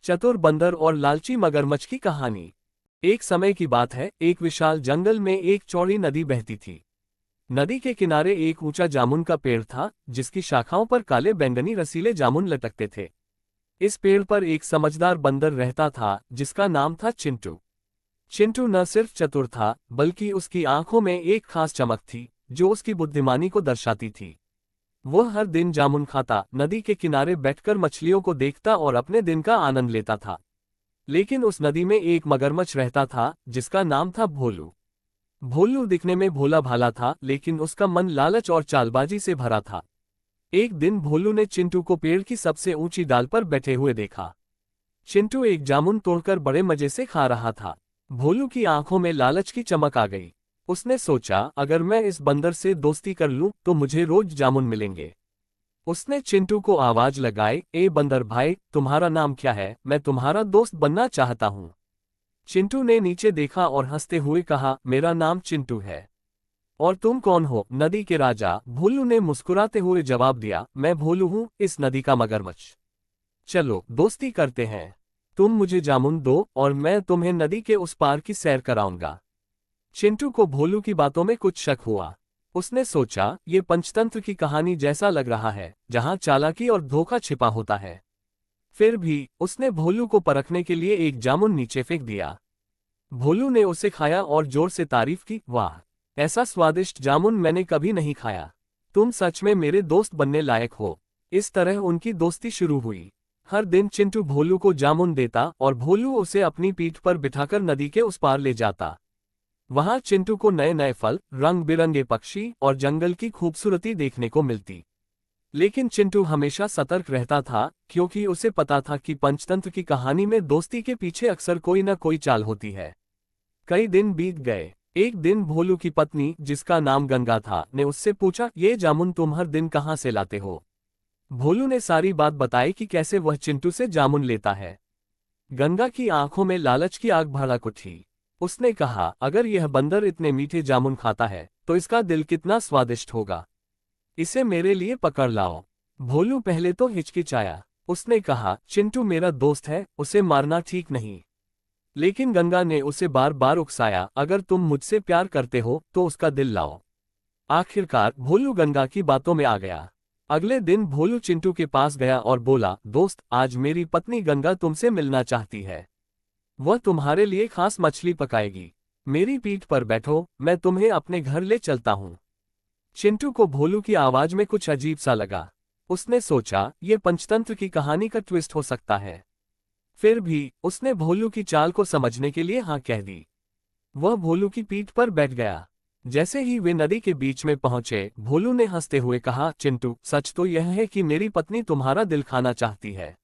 चतुर बंदर और लालची मगरमच्छ की कहानी। एक समय की बात है, एक विशाल जंगल में एक चौड़ी नदी बहती थी। नदी के किनारे एक ऊंचा जामुन का पेड़ था, जिसकी शाखाओं पर काले बैंगनी रसीले जामुन लटकते थे। इस पेड़ पर एक समझदार बंदर रहता था, जिसका नाम था चिंटू। चिंटू न सिर्फ चतुर था, बल्कि उसकी आंखों में एक खास चमक थी, जो उसकी बुद्धिमानी को दर्शाती थी। वह हर दिन जामुन खाता, नदी के किनारे बैठकर मछलियों को देखता और अपने दिन का आनंद लेता था। लेकिन उस नदी में एक मगरमच्छ रहता था, जिसका नाम था भोलू। भोलू दिखने में भोला भाला था, लेकिन उसका मन लालच और चालबाजी से भरा था। एक दिन भोलू ने चिंटू को पेड़ की सबसे ऊंची डाल पर बैठे हुए देखा। चिंटू एक जामुन तोड़कर बड़े मजे से खा रहा था। भोलू की आंखों में लालच की चमक आ गई। उसने सोचा, अगर मैं इस बंदर से दोस्ती कर लूं तो मुझे रोज जामुन मिलेंगे। उसने चिंटू को आवाज लगाई, ए बंदर भाई, तुम्हारा नाम क्या है? मैं तुम्हारा दोस्त बनना चाहता हूं। चिंटू ने नीचे देखा और हंसते हुए कहा, मेरा नाम चिंटू है। और तुम कौन हो? नदी के राजा। भोलू ने मुस्कुराते हुए जवाब दिया, मैं भोलू हूं, इस नदी का मगरमच्छ। चलो दोस्ती करते हैं। तुम मुझे जामुन दो और मैं तुम्हें नदी के उस पार की सैर कराऊंगा। चिंटू को भोलू की बातों में कुछ शक हुआ। उसने सोचा, ये पंचतंत्र की कहानी जैसा लग रहा है, जहां चालाकी और धोखा छिपा होता है। फिर भी उसने भोलू को परखने के लिए एक जामुन नीचे फेंक दिया। भोलू ने उसे खाया और जोर से तारीफ की, वाह, ऐसा स्वादिष्ट जामुन मैंने कभी नहीं खाया। तुम सच में मेरे दोस्त बनने लायक हो। इस तरह उनकी दोस्ती शुरू हुई। हर दिन चिंटू भोलू को जामुन देता और भोलू उसे अपनी पीठ पर बिठाकर नदी के उस पार ले जाता। वहां चिंटू को नए नए फल, रंग बिरंगे पक्षी और जंगल की खूबसूरती देखने को मिलती। लेकिन चिंटू हमेशा सतर्क रहता था, क्योंकि उसे पता था कि पंचतंत्र की कहानी में दोस्ती के पीछे अक्सर कोई न कोई चाल होती है। कई दिन बीत गए। एक दिन भोलू की पत्नी, जिसका नाम गंगा था, ने उससे पूछा, ये जामुन तुम हर दिन कहाँ से लाते हो? भोलू ने सारी बात बताई कि कैसे वह चिंटू से जामुन लेता है। गंगा की आंखों में लालच की आग भड़क उठी। उसने कहा, अगर यह बंदर इतने मीठे जामुन खाता है, तो इसका दिल कितना स्वादिष्ट होगा। इसे मेरे लिए पकड़ लाओ। भोलू पहले तो हिचकिचाया। उसने कहा, चिंटू मेरा दोस्त है, उसे मारना ठीक नहीं। लेकिन गंगा ने उसे बार बार उकसाया, अगर तुम मुझसे प्यार करते हो तो उसका दिल लाओ। आखिरकार भोलू गंगा की बातों में आ गया। अगले दिन भोलू चिंटू के पास गया और बोला, दोस्त, आज मेरी पत्नी गंगा तुमसे मिलना चाहती है। वह तुम्हारे लिए खास मछली पकाएगी। मेरी पीठ पर बैठो, मैं तुम्हें अपने घर ले चलता हूँ। चिंटू को भोलू की आवाज में कुछ अजीब सा लगा। उसने सोचा, ये पंचतंत्र की कहानी का ट्विस्ट हो सकता है। फिर भी उसने भोलू की चाल को समझने के लिए हाँ कह दी। वह भोलू की पीठ पर बैठ गया। जैसे ही वे नदी के बीच में पहुंचे, भोलू ने हंसते हुए कहा, चिंटू, सच तो यह है कि मेरी पत्नी तुम्हारा दिल खाना चाहती है।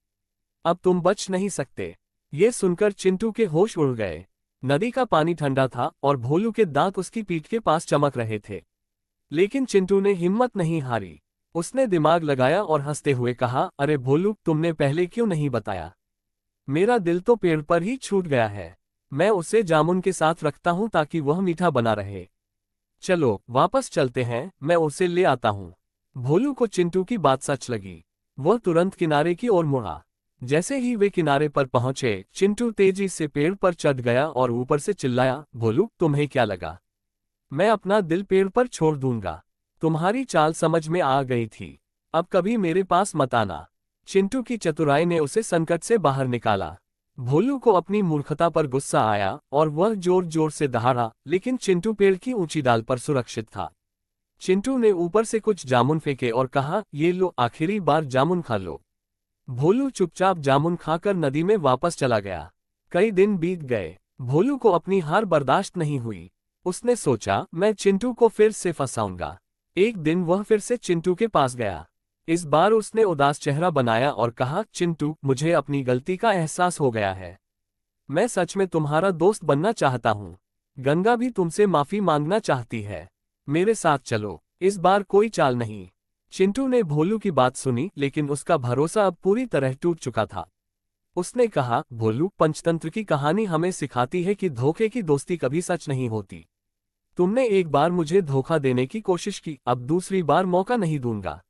अब तुम बच नहीं सकते। ये सुनकर चिंटू के होश उड़ गए। नदी का पानी ठंडा था और भोलू के दांत उसकी पीठ के पास चमक रहे थे। लेकिन चिंटू ने हिम्मत नहीं हारी। उसने दिमाग लगाया और हंसते हुए कहा, अरे भोलू, तुमने पहले क्यों नहीं बताया? मेरा दिल तो पेड़ पर ही छूट गया है। मैं उसे जामुन के साथ रखता हूं ताकि वह मीठा बना रहे। चलो वापस चलते हैं, मैं उसे ले आता हूं। भोलू को चिंटू की बात सच लगी। वह तुरंत किनारे की ओर मुड़ा। जैसे ही वे किनारे पर पहुंचे, चिंटू तेजी से पेड़ पर चढ़ गया और ऊपर से चिल्लाया, भोलू, तुम्हें क्या लगा? मैं अपना दिल पेड़ पर छोड़ दूंगा। तुम्हारी चाल समझ में आ गई थी। अब कभी मेरे पास मत आना। चिंटू की चतुराई ने उसे संकट से बाहर निकाला। भोलू को अपनी मूर्खता पर गुस्सा आया और वह जोर जोर से दहाड़ा, लेकिन चिंटू पेड़ की ऊंची डाल पर सुरक्षित था। चिंटू ने ऊपर से कुछ जामुन फेंके और कहा, ये लो, आखिरी बार जामुन खा लो। भोलू चुपचाप जामुन खाकर नदी में वापस चला गया। कई दिन बीत गए। भोलू को अपनी हार बर्दाश्त नहीं हुई। उसने सोचा, मैं चिंटू को फिर से फंसाऊंगा। एक दिन वह फिर से चिंटू के पास गया। इस बार उसने उदास चेहरा बनाया और कहा, चिंटू, मुझे अपनी गलती का एहसास हो गया है। मैं सच में तुम्हारा दोस्त बनना चाहता हूँ। गंगा भी तुमसे माफी मांगना चाहती है। मेरे साथ चलो। इस बार कोई चाल नहीं। चिंटू ने भोलू की बात सुनी, लेकिन उसका भरोसा अब पूरी तरह टूट चुका था। उसने कहा, भोलू, पंचतंत्र की कहानी हमें सिखाती है कि धोखे की दोस्ती कभी सच नहीं होती। तुमने एक बार मुझे धोखा देने की कोशिश की, अब दूसरी बार मौका नहीं दूंगा।